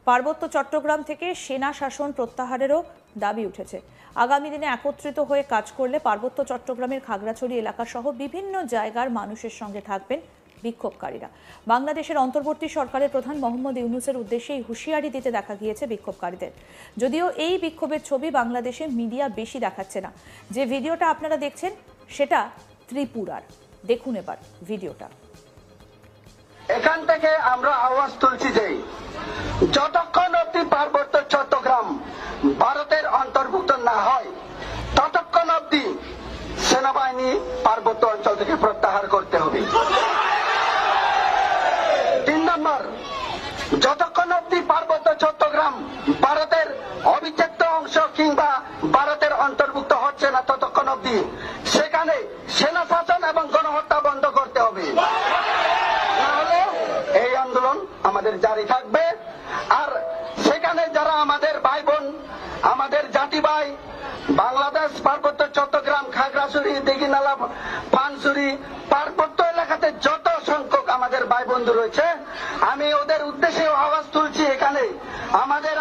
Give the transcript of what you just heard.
পার্বত্য চট্টগ্রাম থেকে সেনা শাসন প্রত্যাহারেরও দাবি উঠেছে। আগামী দিনে একত্রিত হয়ে কাজ করলে পার্বত্য চট্টগ্রামের খাগড়াছড়ি এলাকা সহ বিভিন্ন জায়গার মানুষের সঙ্গে থাকবেন বিক্ষোভকারীরা। বাংলাদেশের অন্তর্বর্তী সরকারের প্রধান মোহাম্মদ ইউনূসের উদ্দেশ্যে হুঁশিয়ারি দিতে দেখা গিয়েছে বিক্ষোভকারীদের। যদিও এই বিক্ষোভের ছবি বাংলাদেশে মিডিয়া বেশি দেখাচ্ছে না। যে ভিডিওটা আপনারা দেখছেন সেটা ত্রিপুরার। দেখুন এবার ভিডিওটা। এখান থেকে আমরা আওয়াজ তুলছি যে যতক্ষণ অব্দি পার্বত্য চট্টগ্রাম ভারতের অন্তর্ভুক্ত না হয় ততক্ষণ অব্দি সেনাবাহিনী পার্বত্য অঞ্চল থেকে প্রত্যাহার করতে হবে। 3 নম্বর, যতক্ষণ অব্দি পার্বত্য চট্টগ্রাম ভারতের অবিচ্ছেদ্য অংশ কিংবা ভারতের অন্তর্ভুক্ত হচ্ছে না ততক্ষণ অব্দি সেখানে সেনা শাসন এবং গণহত্যা বন্ধ করতে হবে। নাহলে এই আন্দোলন আমাদের জারি থাকবে। আর সেখানে যারা আমাদের ভাই বোন, আমাদের জাতি ভাই, বাংলাদেশ পার্বত্য চট্টগ্রাম খাগড়াছড়ি দিঘিনালা পানছড়ি পার্বত্য এলাকাতে যত সংখ্যক আমাদের ভাই বন্ধু রয়েছে, আমি ওদের উদ্দেশ্যে আওয়াজ তুলছি। এখানে আমাদের